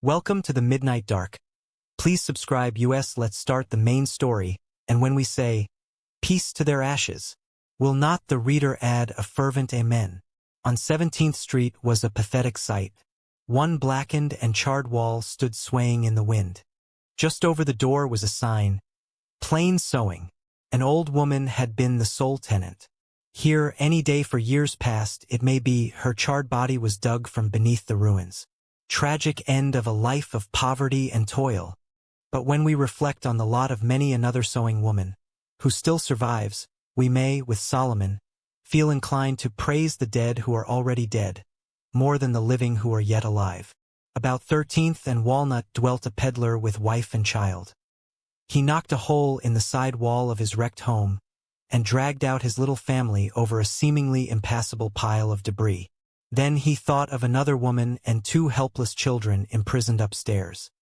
Welcome to the Midnight Dark. Please subscribe US. Let's start the main story, and when we say, peace to their ashes, will not the reader add a fervent amen? On 17th Street was a pathetic sight. One blackened and charred wall stood swaying in the wind. Just over the door was a sign, plain sewing. An old woman had been the sole tenant. Here, any day for years past, it may be, her charred body was dug from beneath the ruins. Tragic end of a life of poverty and toil. But when we reflect on the lot of many another sewing woman, who still survives, we may, with Solomon, feel inclined to praise the dead who are already dead, more than the living who are yet alive. About 13th and Walnut dwelt a peddler with wife and child. He knocked a hole in the side wall of his wrecked home, and dragged out his little family over a seemingly impassable pile of debris. Then he thought of another woman and two helpless children imprisoned upstairs.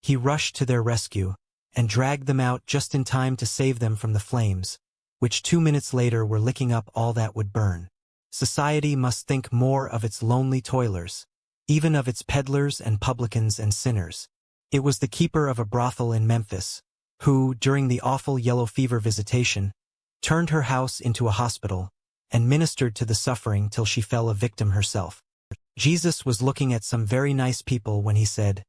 He rushed to their rescue, and dragged them out just in time to save them from the flames, which 2 minutes later were licking up all that would burn. Society must think more of its lonely toilers, even of its peddlers and publicans and sinners. It was the keeper of a brothel in Memphis, who, during the awful yellow fever visitation, turned her house into a hospital, and ministered to the suffering till she fell a victim herself. Jesus was looking at some very nice people when he said,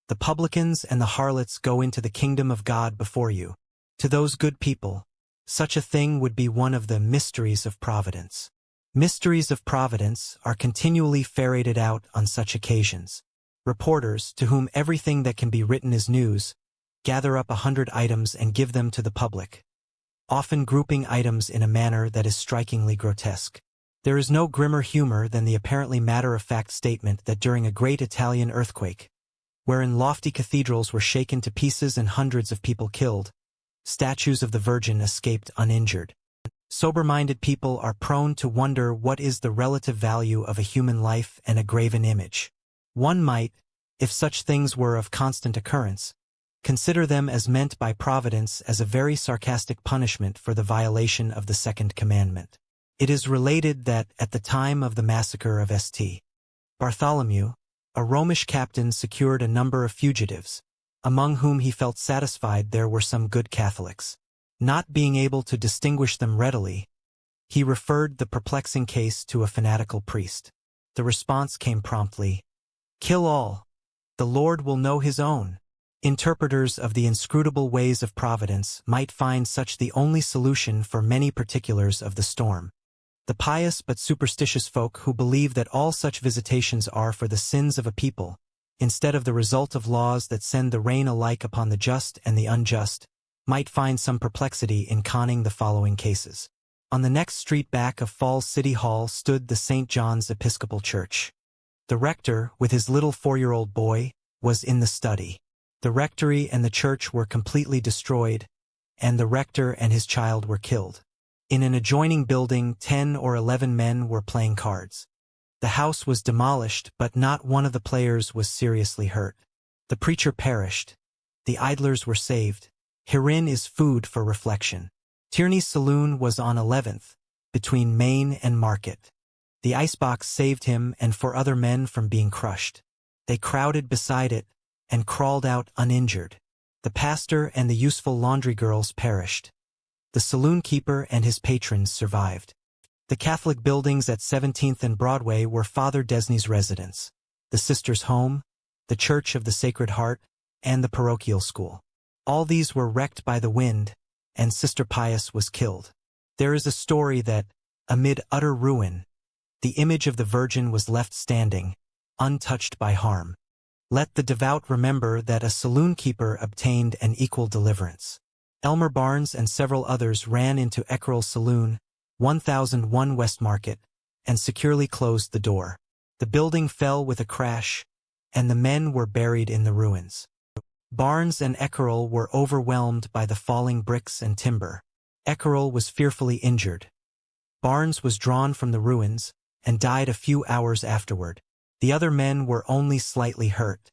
"The publicans and the harlots go into the kingdom of God before you." To those good people, such a thing would be one of the mysteries of providence. Mysteries of providence are continually ferreted out on such occasions. Reporters, to whom everything that can be written is news, gather up 100 items and give them to the public, often grouping items in a manner that is strikingly grotesque. There is no grimmer humor than the apparently matter-of-fact statement that during a great Italian earthquake, wherein lofty cathedrals were shaken to pieces and hundreds of people killed, statues of the Virgin escaped uninjured. Sober-minded people are prone to wonder what is the relative value of a human life and a graven image. One might, if such things were of constant occurrence, consider them as meant by Providence as a very sarcastic punishment for the violation of the second commandment. It is related that, at the time of the massacre of St. Bartholomew, a Romish captain secured a number of fugitives, among whom he felt satisfied there were some good Catholics. Not being able to distinguish them readily, he referred the perplexing case to a fanatical priest. The response came promptly, "Kill all. The Lord will know his own." Interpreters of the inscrutable ways of providence might find such the only solution for many particulars of the storm. The pious but superstitious folk who believe that all such visitations are for the sins of a people, instead of the result of laws that send the rain alike upon the just and the unjust, might find some perplexity in conning the following cases. On the next street back of Falls City Hall stood the St. John's Episcopal Church. The rector, with his little 4-year-old boy, was in the study. The rectory and the church were completely destroyed, and the rector and his child were killed. In an adjoining building, 10 or 11 men were playing cards. The house was demolished, but not one of the players was seriously hurt. The preacher perished. The idlers were saved. Herein is food for reflection. Tierney's saloon was on 11th, between Main and Market. The icebox saved him and 4 other men from being crushed. They crowded beside it, and crawled out uninjured. The pastor and the useful laundry girls perished. The saloon keeper and his patrons survived. The Catholic buildings at 17th and Broadway were Father Desney's residence, the Sisters' Home, the Church of the Sacred Heart, and the parochial school. All these were wrecked by the wind, and Sister Pius was killed. There is a story that, amid utter ruin, the image of the Virgin was left standing, untouched by harm. Let the devout remember that a saloon keeper obtained an equal deliverance. Elmer Barnes and several others ran into Eckerall's saloon, 1001 West Market, and securely closed the door. The building fell with a crash, and the men were buried in the ruins. Barnes and Eckerall were overwhelmed by the falling bricks and timber. Eckerall was fearfully injured. Barnes was drawn from the ruins, and died a few hours afterward. The other men were only slightly hurt.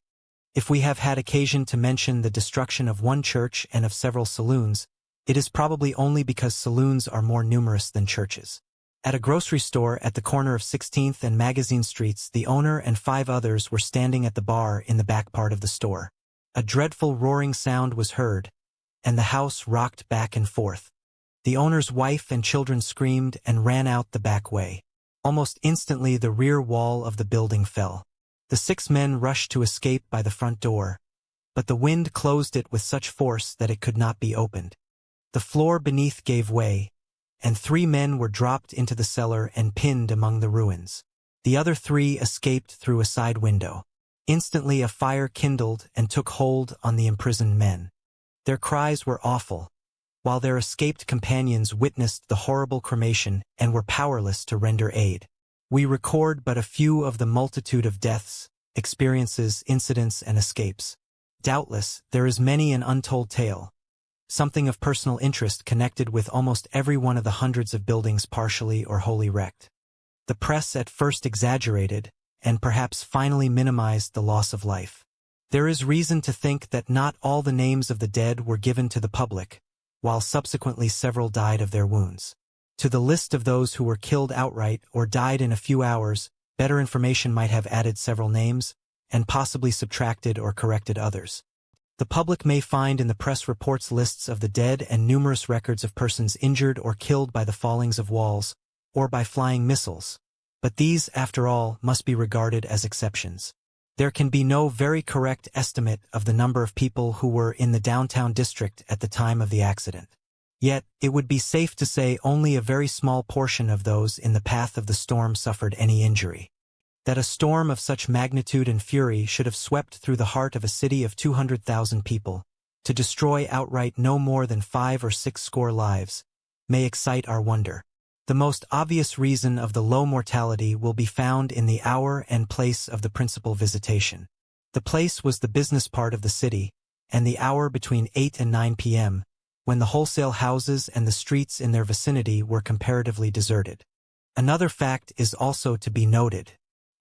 If we have had occasion to mention the destruction of one church and of several saloons, it is probably only because saloons are more numerous than churches. At a grocery store at the corner of 16th and Magazine Streets, the owner and 5 others were standing at the bar in the back part of the store. A dreadful roaring sound was heard, and the house rocked back and forth. The owner's wife and children screamed and ran out the back way. Almost instantly the rear wall of the building fell. The 6 men rushed to escape by the front door, but the wind closed it with such force that it could not be opened. The floor beneath gave way, and 3 men were dropped into the cellar and pinned among the ruins. The other 3 escaped through a side window. Instantly a fire kindled and took hold on the imprisoned men. Their cries were awful, while their escaped companions witnessed the horrible cremation and were powerless to render aid. We record but a few of the multitude of deaths, experiences, incidents, and escapes. Doubtless, there is many an untold tale, something of personal interest connected with almost every one of the hundreds of buildings partially or wholly wrecked. The press at first exaggerated, and perhaps finally minimized the loss of life. There is reason to think that not all the names of the dead were given to the public, while subsequently several died of their wounds. To the list of those who were killed outright or died in a few hours, better information might have added several names, and possibly subtracted or corrected others. The public may find in the press reports lists of the dead and numerous records of persons injured or killed by the fallings of walls, or by flying missiles. But these, after all, must be regarded as exceptions. There can be no very correct estimate of the number of people who were in the downtown district at the time of the accident. Yet, it would be safe to say only a very small portion of those in the path of the storm suffered any injury. That a storm of such magnitude and fury should have swept through the heart of a city of 200,000 people, to destroy outright no more than 5 or 6 score lives, may excite our wonder. The most obvious reason of the low mortality will be found in the hour and place of the principal visitation. The place was the business part of the city, and the hour between 8 and 9 p.m., when the wholesale houses and the streets in their vicinity were comparatively deserted. Another fact is also to be noted.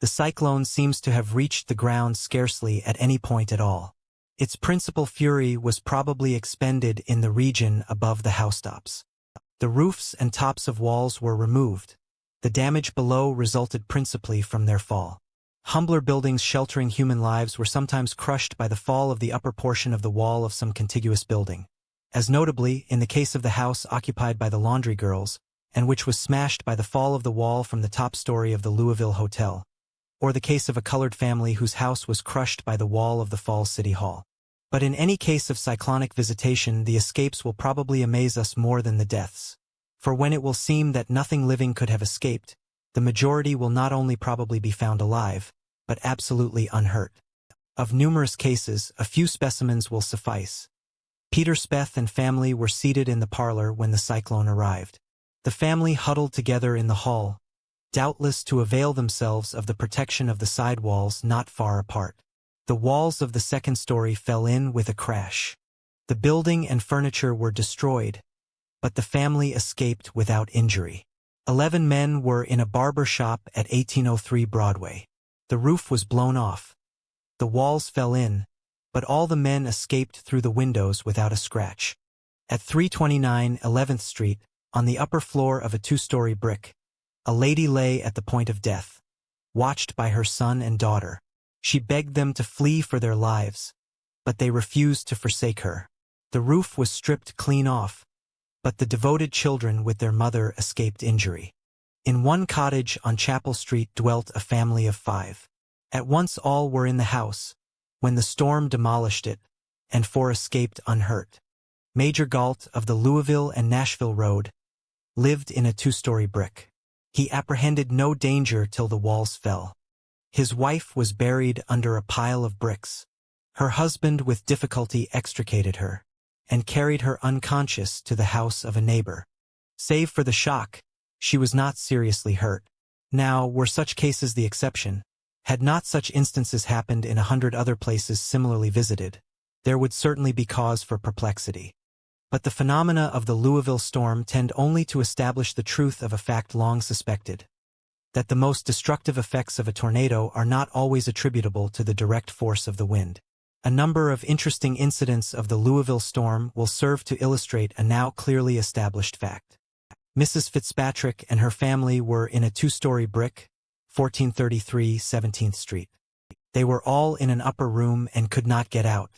The cyclone seems to have reached the ground scarcely at any point at all. Its principal fury was probably expended in the region above the housetops. The roofs and tops of walls were removed. The damage below resulted principally from their fall. Humbler buildings sheltering human lives were sometimes crushed by the fall of the upper portion of the wall of some contiguous building, as notably in the case of the house occupied by the laundry girls, and which was smashed by the fall of the wall from the top story of the Louisville Hotel, or the case of a colored family whose house was crushed by the wall of the Falls City Hall. But in any case of cyclonic visitation, the escapes will probably amaze us more than the deaths. For when it will seem that nothing living could have escaped, the majority will not only probably be found alive, but absolutely unhurt. Of numerous cases, a few specimens will suffice. Peter Speth and family were seated in the parlor when the cyclone arrived. The family huddled together in the hall, doubtless to avail themselves of the protection of the side walls not far apart. The walls of the second story fell in with a crash. The building and furniture were destroyed, but the family escaped without injury. 11 men were in a barber shop at 1803 Broadway. The roof was blown off. The walls fell in, but all the men escaped through the windows without a scratch. At 329 11th Street, on the upper floor of a 2-story brick, a lady lay at the point of death, watched by her son and daughter. She begged them to flee for their lives, but they refused to forsake her. The roof was stripped clean off, but the devoted children with their mother escaped injury. In one cottage on Chapel Street dwelt a family of 5. At once all were in the house, when the storm demolished it, and 4 escaped unhurt. Major Galt of the Louisville and Nashville Road lived in a 2-story brick. He apprehended no danger till the walls fell. His wife was buried under a pile of bricks. Her husband with difficulty extricated her, and carried her unconscious to the house of a neighbor. Save for the shock, she was not seriously hurt. Now, were such cases the exception, had not such instances happened in 100 other places similarly visited, there would certainly be cause for perplexity. But the phenomena of the Louisville storm tend only to establish the truth of a fact long suspected, that the most destructive effects of a tornado are not always attributable to the direct force of the wind. A number of interesting incidents of the Louisville storm will serve to illustrate a now clearly established fact. Mrs. Fitzpatrick and her family were in a two-story brick, 1433 17th Street. They were all in an upper room and could not get out.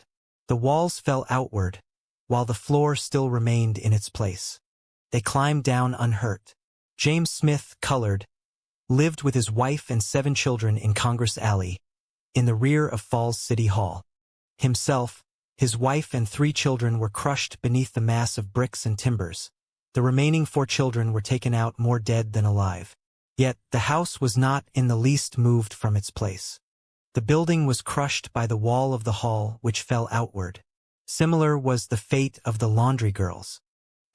The walls fell outward, while the floor still remained in its place. They climbed down unhurt. James Smith, colored, lived with his wife and 7 children in Congress Alley, in the rear of Falls City Hall. Himself, his wife and 3 children were crushed beneath the mass of bricks and timbers. The remaining 4 children were taken out more dead than alive. Yet, the house was not in the least moved from its place. The building was crushed by the wall of the hall, which fell outward. Similar was the fate of the laundry girls.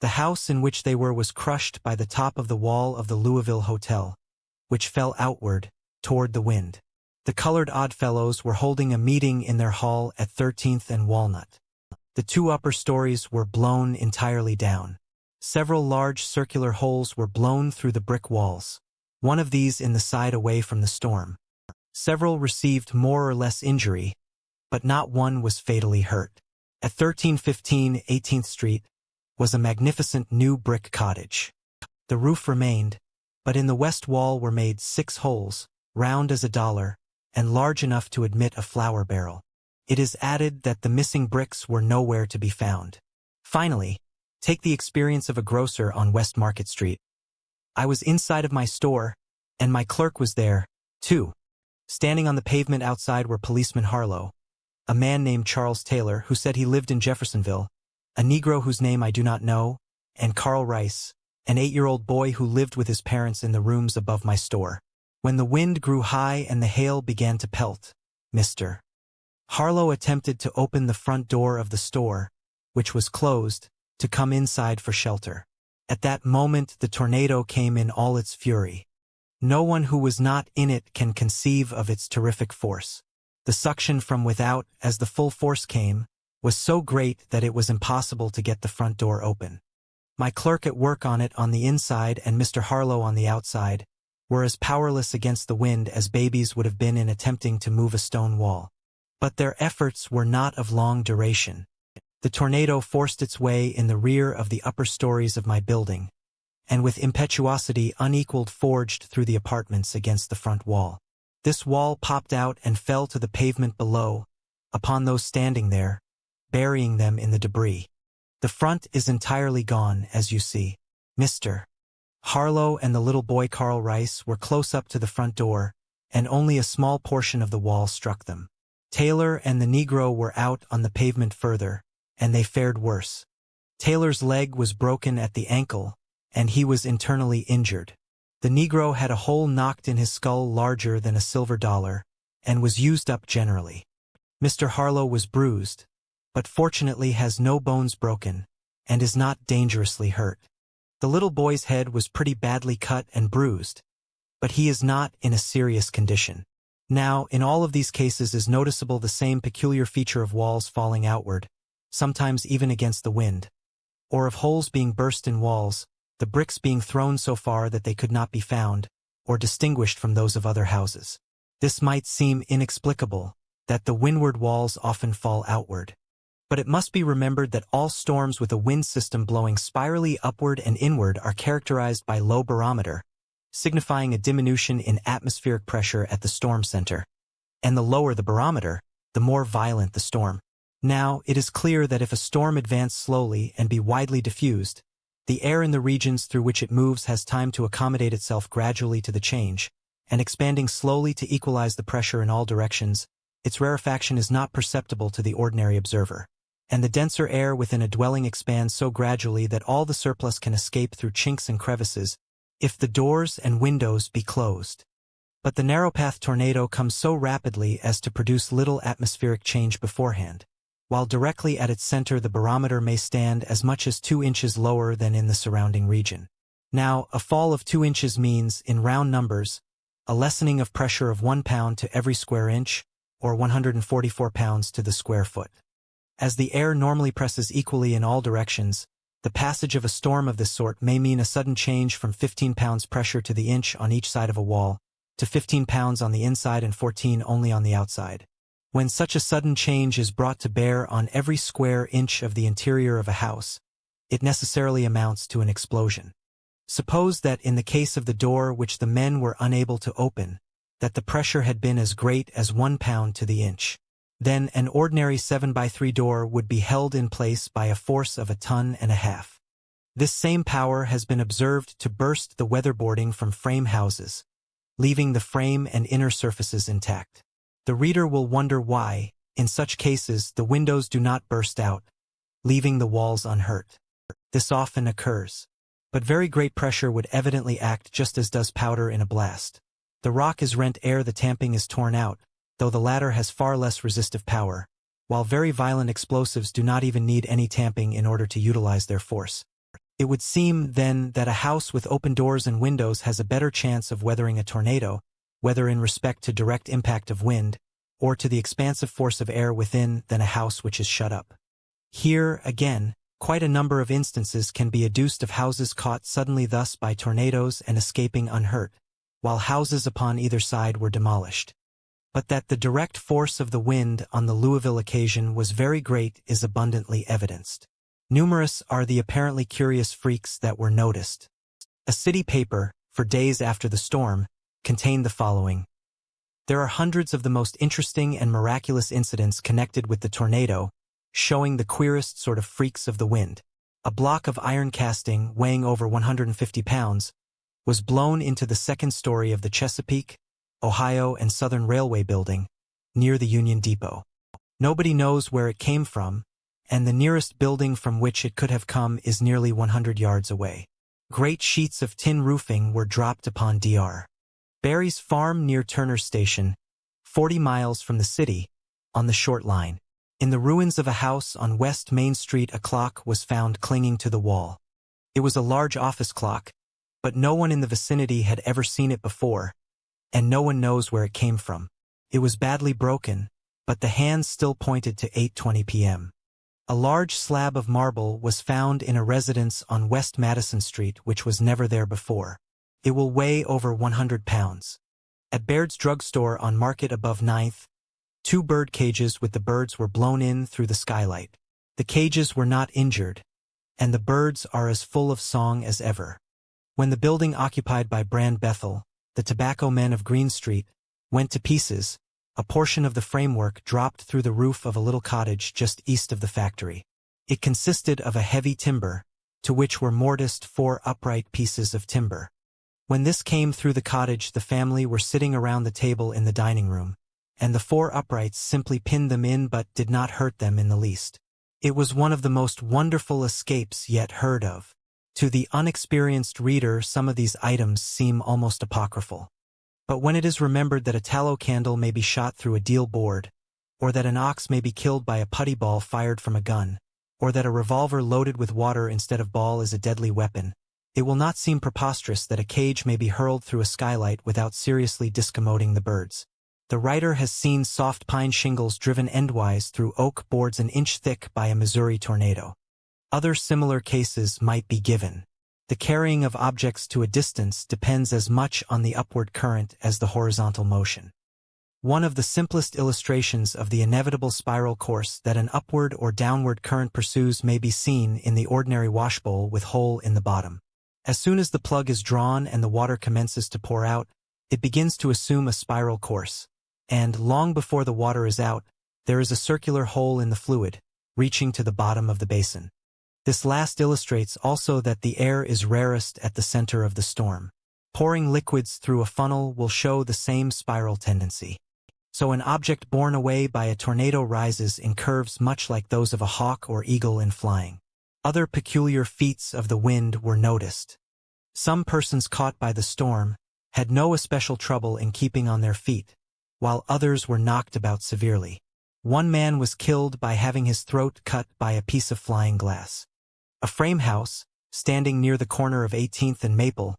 The house in which they were was crushed by the top of the wall of the Louisville Hotel, which fell outward, toward the wind. The colored Oddfellows were holding a meeting in their hall at 13th and Walnut. The 2 upper stories were blown entirely down. Several large circular holes were blown through the brick walls, one of these in the side away from the storm. Several received more or less injury, but not one was fatally hurt. At 1315 18th Street was a magnificent new brick cottage. The roof remained, but in the west wall were made 6 holes, round as a dollar, and large enough to admit a flour barrel. It is added that the missing bricks were nowhere to be found. Finally, take the experience of a grocer on West Market Street. I was inside of my store, and my clerk was there, too. Standing on the pavement outside were Policeman Harlow, a man named Charles Taylor who said he lived in Jeffersonville, a Negro whose name I do not know, and Carl Rice, an 8-year-old boy who lived with his parents in the rooms above my store. When the wind grew high and the hail began to pelt, Mr. Harlow attempted to open the front door of the store, which was closed, to come inside for shelter. At that moment the tornado came in all its fury. No one who was not in it can conceive of its terrific force. The suction from without, as the full force came, was so great that it was impossible to get the front door open. My clerk at work on it on the inside and Mr. Harlow on the outside were as powerless against the wind as babies would have been in attempting to move a stone wall. But their efforts were not of long duration. The tornado forced its way in the rear of the upper stories of my building, and with impetuosity unequaled forged through the apartments against the front wall. This wall popped out and fell to the pavement below, upon those standing there, burying them in the debris. The front is entirely gone, as you see. Mr. Harlow and the little boy Carl Rice were close up to the front door, and only a small portion of the wall struck them. Taylor and the Negro were out on the pavement further, and they fared worse. Taylor's leg was broken at the ankle, and he was internally injured. The Negro had a hole knocked in his skull larger than a silver dollar, and was used up generally. Mr. Harlow was bruised, but fortunately has no bones broken, and is not dangerously hurt. The little boy's head was pretty badly cut and bruised, but he is not in a serious condition. Now, in all of these cases is noticeable the same peculiar feature of walls falling outward, sometimes even against the wind, or of holes being burst in walls, the bricks being thrown so far that they could not be found, or distinguished from those of other houses. This might seem inexplicable, that the windward walls often fall outward. But it must be remembered that all storms with a wind system blowing spirally upward and inward are characterized by low barometer, signifying a diminution in atmospheric pressure at the storm center. And the lower the barometer, the more violent the storm. Now, it is clear that if a storm advance slowly and be widely diffused, the air in the regions through which it moves has time to accommodate itself gradually to the change, and expanding slowly to equalize the pressure in all directions, its rarefaction is not perceptible to the ordinary observer. And the denser air within a dwelling expands so gradually that all the surplus can escape through chinks and crevices, if the doors and windows be closed. But the narrow-path tornado comes so rapidly as to produce little atmospheric change beforehand, while directly at its center the barometer may stand as much as 2 inches lower than in the surrounding region. Now, a fall of 2 inches means, in round numbers, a lessening of pressure of 1 pound to every square inch, or 144 pounds to the square foot. As the air normally presses equally in all directions, the passage of a storm of this sort may mean a sudden change from 15 pounds pressure to the inch on each side of a wall, to 15 pounds on the inside and 14 only on the outside. When such a sudden change is brought to bear on every square inch of the interior of a house, it necessarily amounts to an explosion. Suppose that in the case of the door which the men were unable to open, that the pressure had been as great as 1 pound to the inch. Then an ordinary 7x3 door would be held in place by a force of 1.5 tons. This same power has been observed to burst the weatherboarding from frame houses, leaving the frame and inner surfaces intact. The reader will wonder why, in such cases, the windows do not burst out, leaving the walls unhurt. This often occurs. But very great pressure would evidently act just as does powder in a blast. The rock is rent ere the tamping is torn out, though the latter has far less resistive power, while very violent explosives do not even need any tamping in order to utilize their force. It would seem, then, that a house with open doors and windows has a better chance of weathering a tornado, whether in respect to direct impact of wind, or to the expansive force of air within, than a house which is shut up. Here, again, quite a number of instances can be adduced of houses caught suddenly thus by tornadoes and escaping unhurt, while houses upon either side were demolished. But that the direct force of the wind on the Louisville occasion was very great is abundantly evidenced. Numerous are the apparently curious freaks that were noticed. A city paper, for days after the storm, contained the following. There are hundreds of the most interesting and miraculous incidents connected with the tornado, showing the queerest sort of freaks of the wind. A block of iron casting, weighing over 150 pounds, was blown into the second story of the Chesapeake, Ohio and Southern Railway building, near the Union Depot. Nobody knows where it came from, and the nearest building from which it could have come is nearly 100 yards away. Great sheets of tin roofing were dropped upon Dr. Barry's farm near Turner Station, 40 miles from the city, on the short line. In the ruins of a house on West Main Street, a clock was found clinging to the wall. It was a large office clock, but no one in the vicinity had ever seen it before, and no one knows where it came from. It was badly broken, but the hands still pointed to 8:20 p.m. A large slab of marble was found in a residence on West Madison Street which was never there before. It will weigh over 100 pounds. At Baird's drugstore on Market above 9th, 2 bird cages with the birds were blown in through the skylight. The cages were not injured, and the birds are as full of song as ever. When the building occupied by Brand Bethel, the tobacco men of Green Street, went to pieces, a portion of the framework dropped through the roof of a little cottage just east of the factory. It consisted of a heavy timber, to which were mortised 4 upright pieces of timber. When this came through the cottage, the family were sitting around the table in the dining room, and the 4 uprights simply pinned them in but did not hurt them in the least. It was one of the most wonderful escapes yet heard of. To the unexperienced reader, some of these items seem almost apocryphal. But when it is remembered that a tallow candle may be shot through a deal board, or that an ox may be killed by a putty ball fired from a gun, or that a revolver loaded with water instead of ball is a deadly weapon, it will not seem preposterous that a cage may be hurled through a skylight without seriously discommoding the birds. The writer has seen soft pine shingles driven endwise through oak boards an inch thick by a Missouri tornado. Other similar cases might be given. The carrying of objects to a distance depends as much on the upward current as the horizontal motion. One of the simplest illustrations of the inevitable spiral course that an upward or downward current pursues may be seen in the ordinary washbowl with hole in the bottom. As soon as the plug is drawn and the water commences to pour out, it begins to assume a spiral course, and long before the water is out, there is a circular hole in the fluid, reaching to the bottom of the basin. This last illustrates also that the air is rarest at the center of the storm. Pouring liquids through a funnel will show the same spiral tendency. So an object borne away by a tornado rises in curves much like those of a hawk or eagle in flying. Other peculiar feats of the wind were noticed. Some persons caught by the storm had no especial trouble in keeping on their feet, while others were knocked about severely. One man was killed by having his throat cut by a piece of flying glass. A frame house, standing near the corner of 18th and Maple,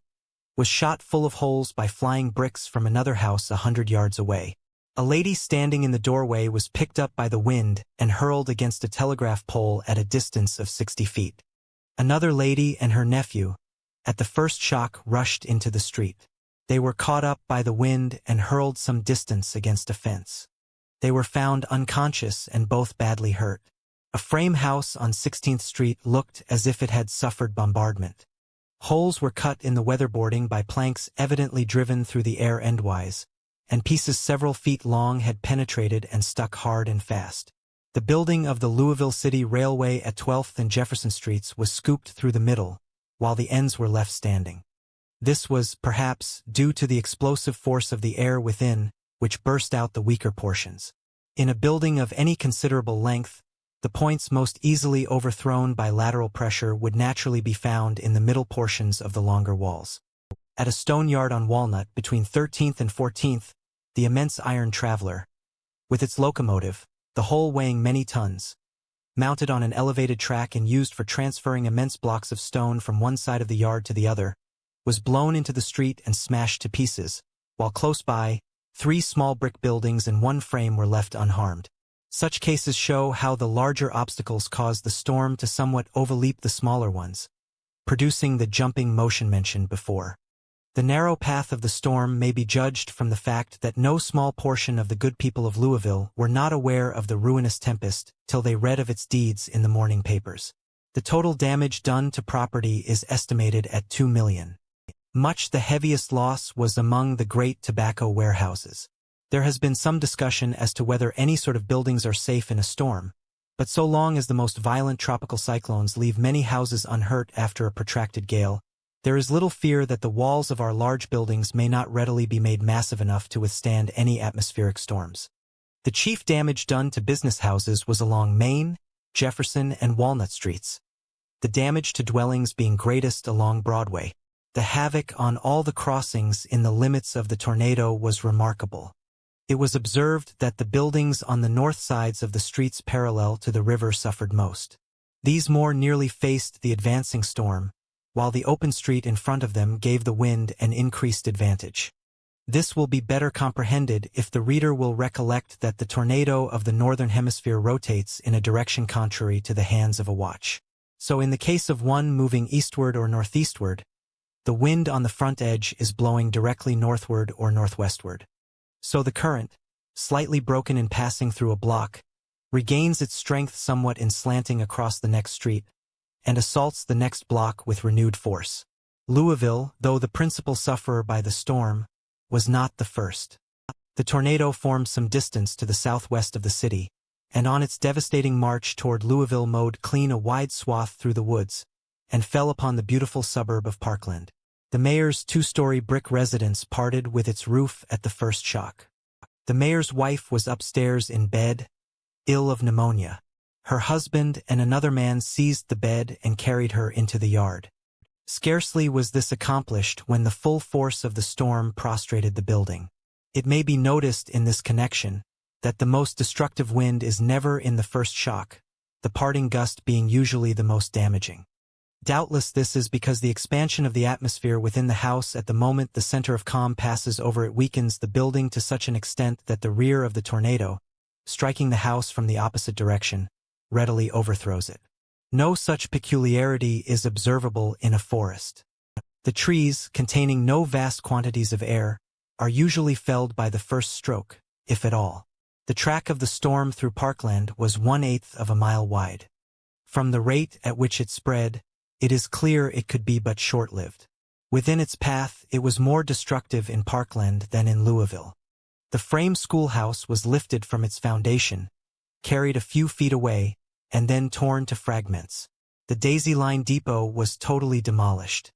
was shot full of holes by flying bricks from another house 100 yards away. A lady standing in the doorway was picked up by the wind and hurled against a telegraph pole at a distance of 60 feet. Another lady and her nephew, at the first shock, rushed into the street. They were caught up by the wind and hurled some distance against a fence. They were found unconscious and both badly hurt. A frame house on 16th Street looked as if it had suffered bombardment. Holes were cut in the weatherboarding by planks evidently driven through the air endwise, and pieces several feet long had penetrated and stuck hard and fast. The building of the Louisville City Railway at 12th and Jefferson Streets was scooped through the middle, while the ends were left standing. This was, perhaps, due to the explosive force of the air within, which burst out the weaker portions. In a building of any considerable length, the points most easily overthrown by lateral pressure would naturally be found in the middle portions of the longer walls. At a stone yard on Walnut between 13th and 14th, the immense iron traveler, with its locomotive, the whole weighing many tons, mounted on an elevated track and used for transferring immense blocks of stone from one side of the yard to the other, was blown into the street and smashed to pieces, while close by, 3 small brick buildings and 1 frame were left unharmed. Such cases show how the larger obstacles caused the storm to somewhat overleap the smaller ones, producing the jumping motion mentioned before. The narrow path of the storm may be judged from the fact that no small portion of the good people of Louisville were not aware of the ruinous tempest till they read of its deeds in the morning papers. The total damage done to property is estimated at $2 million. Much the heaviest loss was among the great tobacco warehouses. There has been some discussion as to whether any sort of buildings are safe in a storm, but so long as the most violent tropical cyclones leave many houses unhurt after a protracted gale, there is little fear that the walls of our large buildings may not readily be made massive enough to withstand any atmospheric storms. The chief damage done to business houses was along Main, Jefferson, and Walnut Streets, the damage to dwellings being greatest along Broadway. The havoc on all the crossings in the limits of the tornado was remarkable. It was observed that the buildings on the north sides of the streets parallel to the river suffered most. These more nearly faced the advancing storm, while the open street in front of them gave the wind an increased advantage. This will be better comprehended if the reader will recollect that the tornado of the northern hemisphere rotates in a direction contrary to the hands of a watch. So in the case of one moving eastward or northeastward, the wind on the front edge is blowing directly northward or northwestward. So the current, slightly broken in passing through a block, regains its strength somewhat in slanting across the next street, and assaults the next block with renewed force. Louisville, though the principal sufferer by the storm, was not the first. The tornado formed some distance to the southwest of the city, and on its devastating march toward Louisville mowed clean a wide swath through the woods, and fell upon the beautiful suburb of Parkland. The mayor's 2-story brick residence parted with its roof at the first shock. The mayor's wife was upstairs in bed, ill of pneumonia. Her husband and another man seized the bed and carried her into the yard. Scarcely was this accomplished when the full force of the storm prostrated the building. It may be noticed in this connection that the most destructive wind is never in the first shock, the parting gust being usually the most damaging. Doubtless this is because the expansion of the atmosphere within the house at the moment the center of calm passes over it weakens the building to such an extent that the rear of the tornado, striking the house from the opposite direction, readily overthrows it. No such peculiarity is observable in a forest. The trees, containing no vast quantities of air, are usually felled by the first stroke, if at all. The track of the storm through Parkland was 1/8 of a mile wide. From the rate at which it spread, it is clear it could be but short-lived. Within its path, it was more destructive in Parkland than in Louisville. The frame schoolhouse was lifted from its foundation, carried a few feet away, and then torn to fragments. The Daisy Line depot was totally demolished.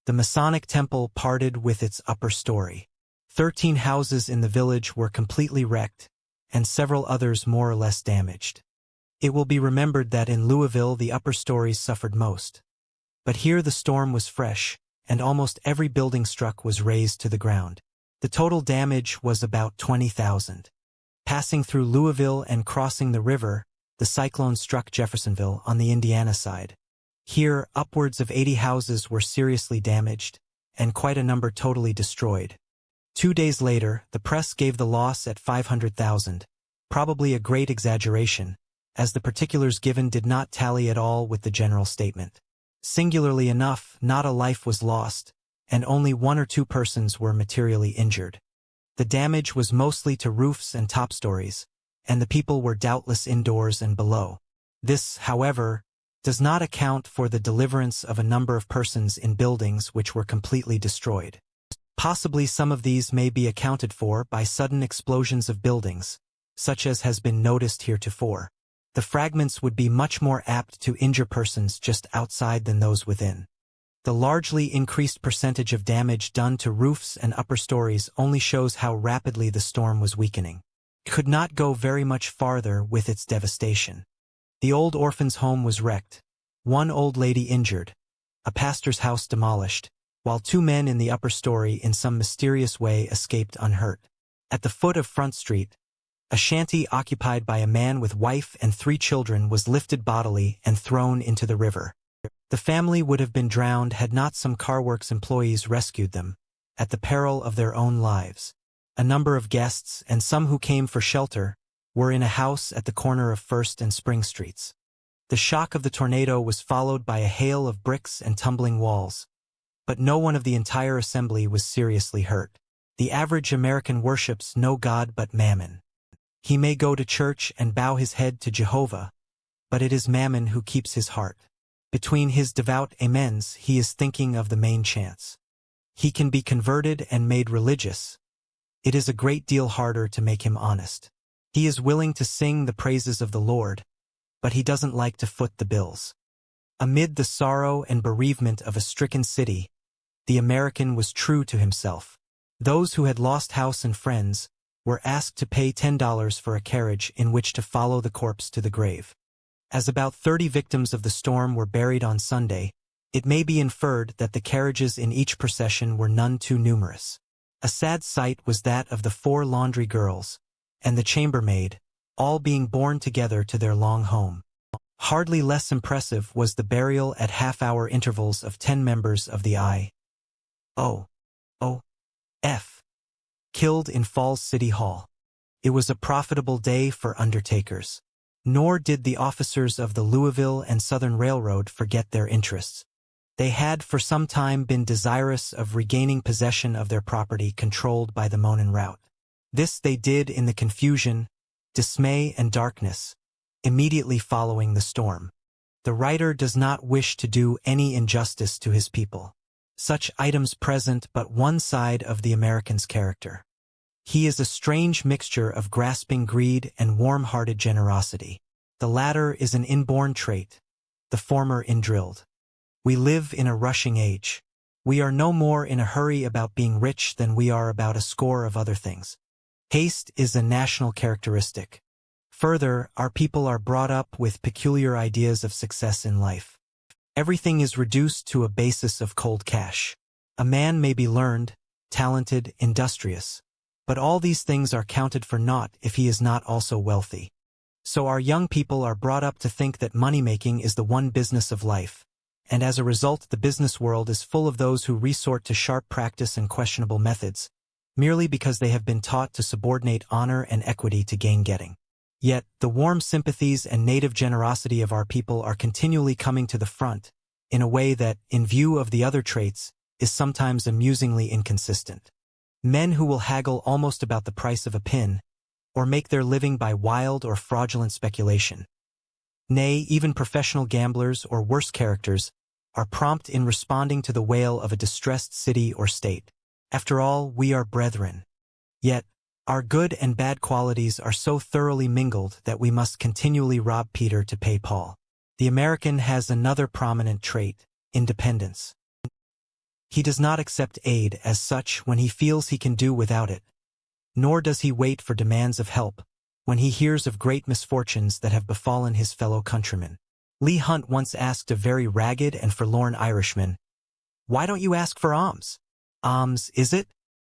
The Masonic temple parted with its upper story. 13 houses in the village were completely wrecked, and several others more or less damaged. It will be remembered that in Louisville the upper stories suffered most. But here the storm was fresh, and almost every building struck was razed to the ground. The total damage was about 20,000. Passing through Louisville and crossing the river, the cyclone struck Jeffersonville on the Indiana side. Here, upwards of 80 houses were seriously damaged, and quite a number totally destroyed. 2 days later, the press gave the loss at 500,000, probably a great exaggeration, as the particulars given did not tally at all with the general statement. Singularly enough, not a life was lost, and only 1 or 2 persons were materially injured. The damage was mostly to roofs and top stories, and the people were doubtless indoors and below. This, however, does not account for the deliverance of a number of persons in buildings which were completely destroyed. Possibly some of these may be accounted for by sudden explosions of buildings, such as has been noticed heretofore. The fragments would be much more apt to injure persons just outside than those within. The largely increased percentage of damage done to roofs and upper stories only shows how rapidly the storm was weakening. It could not go very much farther with its devastation. The old orphan's home was wrecked, one old lady injured, a pastor's house demolished, while 2 men in the upper story in some mysterious way escaped unhurt. At the foot of Front Street, a shanty occupied by a man with wife and 3 children was lifted bodily and thrown into the river. The family would have been drowned had not some carworks employees rescued them, at the peril of their own lives. A number of guests, and some who came for shelter, were in a house at the corner of First and Spring Streets. The shock of the tornado was followed by a hail of bricks and tumbling walls, but no one of the entire assembly was seriously hurt. The average American worships no God but Mammon. He may go to church and bow his head to Jehovah, but it is Mammon who keeps his heart. Between his devout amens he is thinking of the main chance. He can be converted and made religious. It is a great deal harder to make him honest. He is willing to sing the praises of the Lord, but he doesn't like to foot the bills. Amid the sorrow and bereavement of a stricken city, the American was true to himself. Those who had lost house and friends were asked to pay $10 for a carriage in which to follow the corpse to the grave. As about 30 victims of the storm were buried on Sunday, it may be inferred that the carriages in each procession were none too numerous. A sad sight was that of the 4 laundry girls and the chambermaid, all being borne together to their long home. Hardly less impressive was the burial at half-hour intervals of 10 members of the I.O.F. killed in Falls City Hall. It was a profitable day for undertakers. Nor did the officers of the Louisville and Southern Railroad forget their interests. They had for some time been desirous of regaining possession of their property controlled by the Monon route. This they did in the confusion, dismay, and darkness immediately following the storm. The writer does not wish to do any injustice to his people. Such items present but one side of the American's character. He is a strange mixture of grasping greed and warm-hearted generosity. The latter is an inborn trait, the former indrilled. We live in a rushing age. We are no more in a hurry about being rich than we are about a score of other things. Haste is a national characteristic. Further, our people are brought up with peculiar ideas of success in life. Everything is reduced to a basis of cold cash. A man may be learned, talented, industrious, but all these things are counted for naught if he is not also wealthy. So our young people are brought up to think that money-making is the one business of life, and as a result the business world is full of those who resort to sharp practice and questionable methods, merely because they have been taught to subordinate honor and equity to gain-getting. Yet, the warm sympathies and native generosity of our people are continually coming to the front, in a way that, in view of the other traits, is sometimes amusingly inconsistent. Men who will haggle almost about the price of a pin, or make their living by wild or fraudulent speculation. Nay, even professional gamblers or worse characters are prompt in responding to the wail of a distressed city or state. After all, we are brethren. Yet, our good and bad qualities are so thoroughly mingled that we must continually rob Peter to pay Paul. The American has another prominent trait, independence. He does not accept aid as such when he feels he can do without it, nor does he wait for demands of help when he hears of great misfortunes that have befallen his fellow countrymen. Leigh Hunt once asked a very ragged and forlorn Irishman, "Why don't you ask for alms?" "Alms, is it?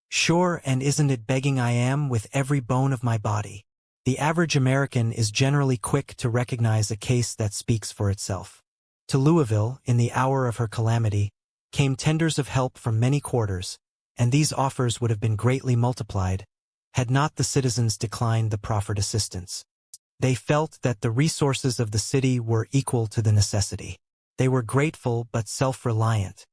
Sure, and isn't it begging I am with every bone of my body?" The average American is generally quick to recognize a case that speaks for itself. To Louisville, in the hour of her calamity, came tenders of help from many quarters, and these offers would have been greatly multiplied, had not the citizens declined the proffered assistance. They felt that the resources of the city were equal to the necessity. They were grateful but self-reliant.